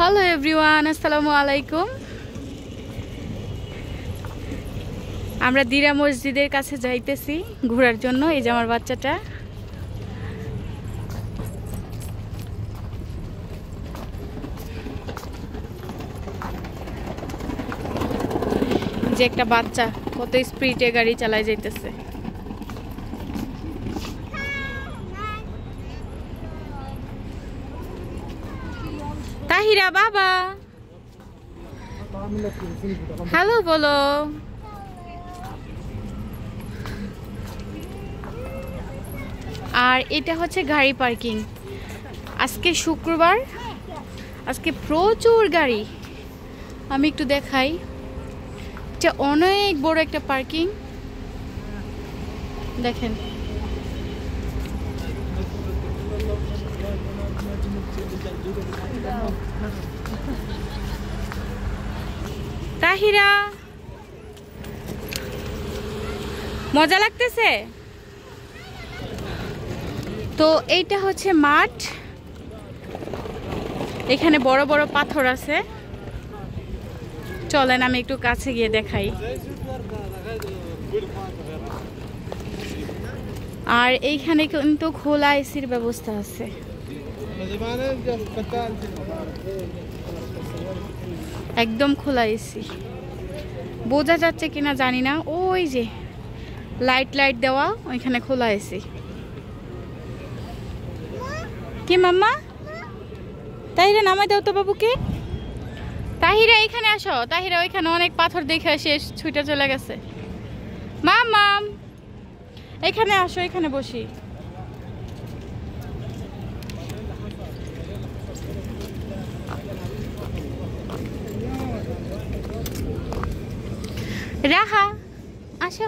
Hello everyone, আসসালামু আলাইকুম। আমরা দিরা মসজিদের কাছে যাইতেছি ঘোরার জন্য। এই যে আমার বাচ্চাটা, যে একটা বাচ্চা কত স্পিডে গাড়ি চালায় যাইতেছে। তাহিরা বাবা হ্যালো বলো। আর এটা হচ্ছে গাড়ি পার্কিং। আজকে শুক্রবার, আজকে প্রচুর গাড়ি। আমি একটু দেখাই, এটা অনেক বড় একটা পার্কিং। দেখেন তাহিরা, মজা লাগতেছে তো। এইটা হচ্ছে মাঠ, এখানে বড় বড় পাথর আছে। চলেন আমি একটু কাছে গিয়ে দেখাই। আর এইখানে কিন্তু খোলা এসির ব্যবস্থা আছে। একদম খোলা এসি, বোঝা যাচ্ছে কিনা জানি না। ওই যে লাইট দেওয়া, ওইখানে খোলা এসি। কি মাম্মা? তাহিরা নামাই দাও তো বাবুকে। তাহিরা এখানে আসো। তাহিরা ওইখানে অনেক পাথর দেখে শেষ ছুটে চলে গেছে। মাম্মা এখানে আসো, এখানে বসি। রাহা আসো।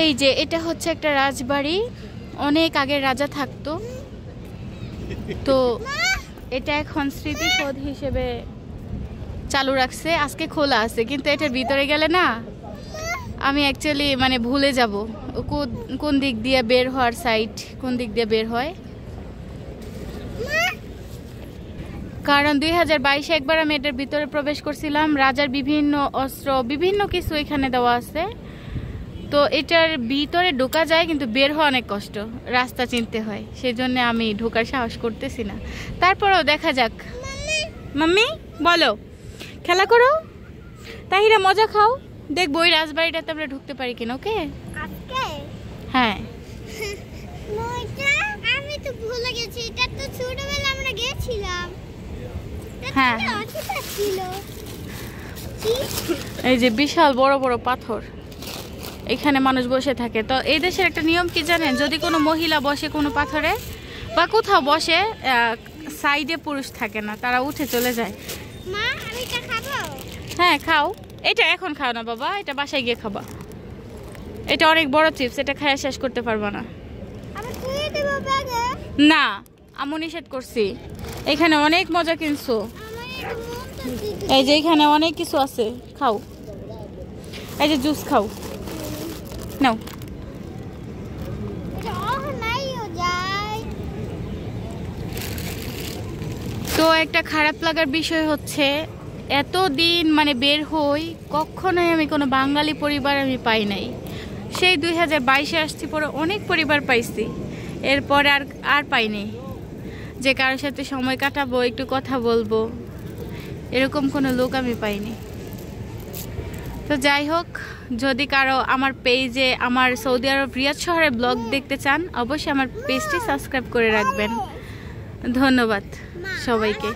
এই যে এটা হচ্ছে একটা রাজবাড়ি, অনেক আগের রাজা থাকতো। তো এটা এখন স্মৃতিসৌধ হিসেবে চালু রাখছে। আজকে খোলা আছে, কিন্তু এটার ভিতরে গেলে না আমি অ্যাকচুয়ালি মানে ভুলে যাব কোন দিক দিয়ে বের হওয়ার সাইড, কোন দিক দিয়ে বের হয়। কারণ 2022-এ একবার আমি এটার ভিতরে প্রবেশ করছিলাম। রাজার বিভিন্ন অস্ত্র, বিভিন্ন কিছু এখানে দেওয়া আছে। তো এটার ভিতরে ঢোকা যায়, কিন্তু বের হওয়া অনেক কষ্ট, রাস্তা চিনতে হয়। সেই জন্য আমি ঢোকার সাহস করতেছি না। তারপরেও দেখা যাক। মাম্মি বলো, খেলা করো। তাহিরা মজা খাও। দেখবো ওই রাজবাড়িটাতে আমরা ঢুকতে পারি কিনা। ওকে হ্যাঁ। আমি তো ভুলে গেছি, এটা তো ছোটবেলা আমরা গেছিলাম। হ্যাঁ, এই যে বিশাল বড় বড় পাথর, এখানে মানুষ বসে থাকে। তো এই দেশের একটা নিয়ম কি জানেন, যদি কোনো মহিলা বসে কোনো পাথরে বা কোথাও বসে, সাইডে পুরুষ থাকে না, তারা উঠে চলে যায়। মা আমি এটা খাবো? হ্যাঁ খাও। এটা এখন খাও না বাবা, এটা বাসায় গিয়ে খাবা। এটা অনেক বড় চিপস, এটা খাইয়া শেষ করতে পারবা না। আমি খেয়ে দেব ব্যাগে? না, আমি নিষেধ করছি। এখানে অনেক মজা কিনছো। এই যে এখানে অনেক কিছু আছে, খাও। এই যে জুস খাও, নাও। তো একটা খারাপ লাগার বিষয় হচ্ছে, এতদিন মানে বের হই, কখনোই আমি কোনো বাঙালি পরিবার আমি পাই নাই। সেই 2022-এ আসছি, পরে অনেক পরিবার পাইছি, এরপরে আর পাইনি যে কারোর সাথে সময় কাটাবো, একটু কথা বলবো, এরকম কোনো লোক আমি পাইনি। তো যাই হোক, যদি কারো আমার পেজে আমার সৌদি আরব রিয়াদ শহরের ব্লগ দেখতে চান, অবশ্যই আমার পেজটি সাবস্ক্রাইব করে রাখবেন। ধন্যবাদ সবাইকে।